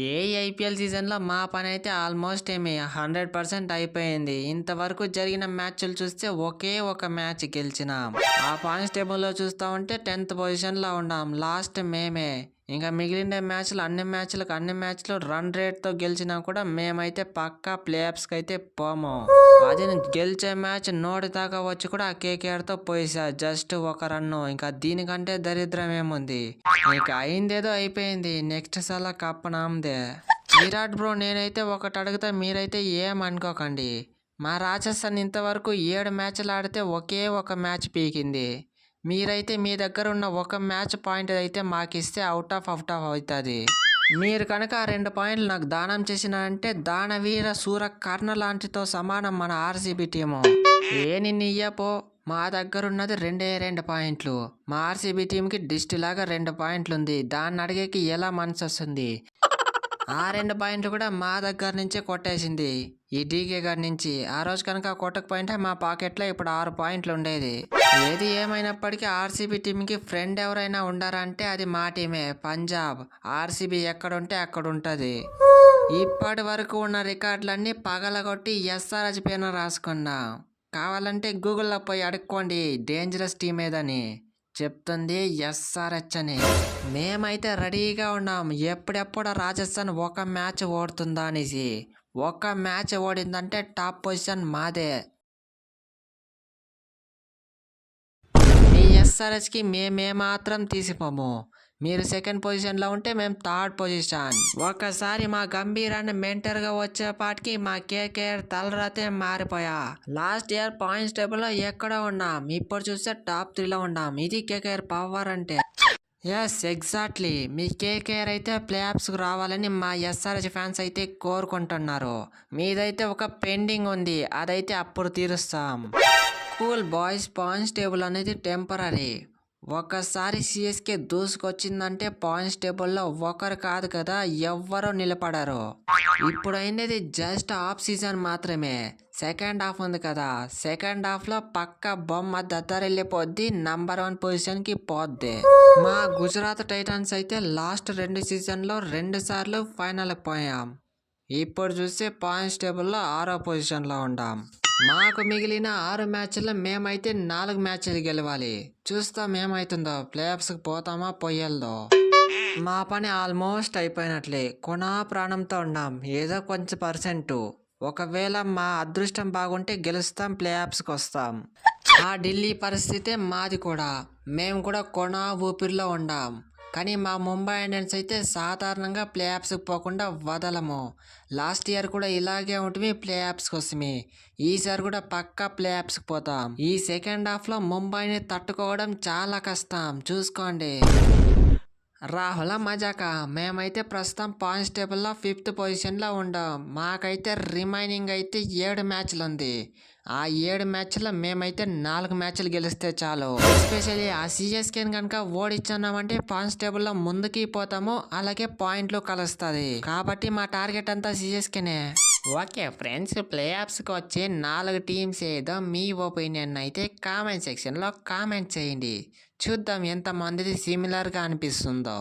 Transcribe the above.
ఏ IPL సీజన్లో మా పని అయితే ఆల్మోస్ట్ 100% అయిపోయింది. ఇంతవరకు జరిగిన మ్యాచ్లు చూస్తే ఒకే ఒక మ్యాచ్ గెలిచినాం. ఆ పాయింట్స్ టేబుల్లో చూస్తా ఉంటే 10th పొజిషన్లో ఉన్నాం. లాస్ట్ మేమే. ఇంకా మిగిలిన అన్ని మ్యాచ్లు రన్ రేట్తో గెలిచినా కూడా మేమైతే పక్కా ప్లేఆఫ్స్కి అయితే పోము. అది గెలిచే మ్యాచ్ నోటి దాకా వచ్చి కూడా ఆ కేకేఆర్తో పోయేసా జస్ట్ ఒక రన్ను. ఇంకా దీనికంటే దరిద్రం ఏముంది. ఇక అయిందేదో అయిపోయింది. నెక్స్ట్ సాలా కప్ నాందే. విరాట్ బ్రో, నేనైతే ఒకటి అడుగుతా, మీరైతే ఏమనుకోకండి. మా రాజస్థాన్ ఇంతవరకు 7 మ్యాచ్లు ఆడితే ఒకే ఒక మ్యాచ్ పీకింది. మీరైతే మీ దగ్గర ఉన్న ఒక మ్యాచ్ పాయింట్ అయితే మాకు ఇస్తే అవుట్ ఆఫ్ అవుతుంది. మీరు కనుక ఆ 2 పాయింట్లు నాకు దానం చేసినారంటే దానవీర సూర కర్ణ లాంటితో సమానం మన ఆర్సీబీ టీము. నిన్ను ఇయ్యపో. మా దగ్గర ఉన్నది 2 పాయింట్లు. మా ఆర్సీబీ టీంకి డిస్ట్ లాగా 2 పాయింట్లు ఉంది. దాన్ని అడిగేకి ఎలా మనసు వస్తుంది? ఆ 2 పాయింట్లు కూడా మా దగ్గర నుంచే కొట్టేసింది ఈ డీకే గారి నుంచి. ఆ రోజు కనుక కొట్టకపోయింటే మా పాకెట్లో ఇప్పుడు 6 పాయింట్లు ఉండేది. ఏది ఏమైనప్పటికీ ఆర్సీబీ టీంకి ఫ్రెండ్ ఎవరైనా ఉండారంటే అది మా టీమే, పంజాబ్. ఆర్సీబీ ఎక్కడుంటే అక్కడ ఉంటుంది. ఇప్పటి వరకు ఉన్న రికార్డులన్నీ పగలగొట్టి ఎస్ఆర్హెచ్ పైన రాసుకున్నా. కావాలంటే గూగుల్లో పోయి అడుక్కోండి డేంజరస్ టీం ఏదని. చెప్తుంది ఎస్ఆర్హెచ్ అని. మేమైతే రెడీగా ఉన్నాం. ఎప్పుడెప్పుడు రాజస్థాన్ ఒక మ్యాచ్ ఓడుతుందా అనేసి. ఒక మ్యాచ్ ఓడిందంటే టాప్ పొజిషన్ మాదే. మీ ఎస్ఆర్హెచ్కి మేమే మాత్రం తీసిపోము. మీరు 2nd పొజిషన్లో ఉంటే మేము 3rd పొజిషన్. ఒక్కసారి మా గంభీరాన్ని మెంటర్గా వచ్చేపాటికి మా కేకేఆర్ తలరాతే మారిపోయా. లాస్ట్ ఇయర్ పాయింట్స్ టేబుల్లో ఎక్కడో ఉన్నాం. ఇప్పుడు చూస్తే టాప్ 3లో ఉన్నాం. ఇది కేకేఆర్ పవర్ అంటే. Yes, exactly. మీ కేకేఆర్ అయితే ప్లేఆఫ్స్కి రావాలని మా ఎస్ఆర్హెచ్ ఫ్యాన్స్ అయితే కోరుకుంటున్నారు. మీదైతే ఒక పెండింగ్ ఉంది, అదైతే అప్పుడు తీరుస్తాం. కూల్ బాయ్స్, పాయింట్స్ టేబుల్ అనేది టెంపరీ. ఒక్కసారి సిఎస్కే దూసుకొచ్చిందంటే పాయింట్స్ టేబుల్లో ఒకరు కాదు కదా, ఎవ్వరూ నిలబడరు. ఇప్పుడు అయినది జస్ట్ హాఫ్ సీజన్ మాత్రమే. సెకండ్ హాఫ్ ఉంది కదా, సెకండ్ హాఫ్లో పక్క బొమ్మ దద్దరెళ్ళిపోద్ది, నంబర్ 1 పొజిషన్కి పోద్ది. మా గుజరాత్ టైటన్స్ అయితే లాస్ట్ 2 సీజన్లో 2 సార్లు ఫైనల్ పోయాం. ఇప్పుడు చూస్తే పాయింట్స్ టేబుల్లో 6వ పొజిషన్లో ఉన్నాం. మాకు మిగిలిన 6 మ్యాచ్ల్లో మేమైతే 4 మ్యాచ్లు గెలవాలి. చూస్తాం ఏమవుతుందో, ప్లేఆఫ్స్కి పోతామా పోయేల్దో. మా పని ఆల్మోస్ట్ అయిపోయినట్లే. కొనా ప్రాణంతో ఉన్నాం. ఏదో కొంచెం %. ఒకవేళ మా అదృష్టం బాగుంటే గెలుస్తాం, ప్లేఆఫ్స్కి వస్తాం. ఆ ఢిల్లీ పరిస్థితే మాది కూడా. మేము కూడా కొనా ఊపిరిలో ఉన్నాం. కానీ మా ముంబై ఇండియన్స్ అయితే సాధారణంగా ప్లేఆఫ్స్కి పోకుండా వదలము. లాస్ట్ ఇయర్ కూడా ఇలాగే ఉంటుంది, ప్లేఆఫ్స్కి వస్తుంది. ఈసారి కూడా పక్కా ప్లేఆఫ్స్కి పోతాం. ఈ సెకండ్ హాఫ్లో ముంబైని తట్టుకోవడం చాలా కష్టం, చూసుకోండి. రాహుల మజాక. మేమైతే ప్రస్తుతం పాయింట్స్ టేబుల్లో 5th పొజిషన్లో ఉండాం. మాకైతే రిమైనింగ్ అయితే 7 మ్యాచ్లు ఉంది. ఆ 7 మ్యాచ్లో మేమైతే 4 మ్యాచ్లు గెలిస్తే చాలు. ఎస్పెషల్లీ ఆ సిఎస్కేని కనుక ఓడిచ్చున్నామంటే పాయింట్స్ టేబుల్లో ముందుకి పోతాము, అలాగే పాయింట్లు కలుస్తుంది. కాబట్టి మా టార్గెట్ అంతా సిఎస్కేనే. ఓకే ఫ్రెండ్స్, ప్లేఆఫ్స్కి వచ్చే 4 టీమ్స్ ఏదో మీ ఒపీనియన్ అయితే కామెంట్ సెక్షన్లో కామెంట్ చేయండి. చూద్దాం ఎంతమందిది సిమిలర్గా అనిపిస్తుందో.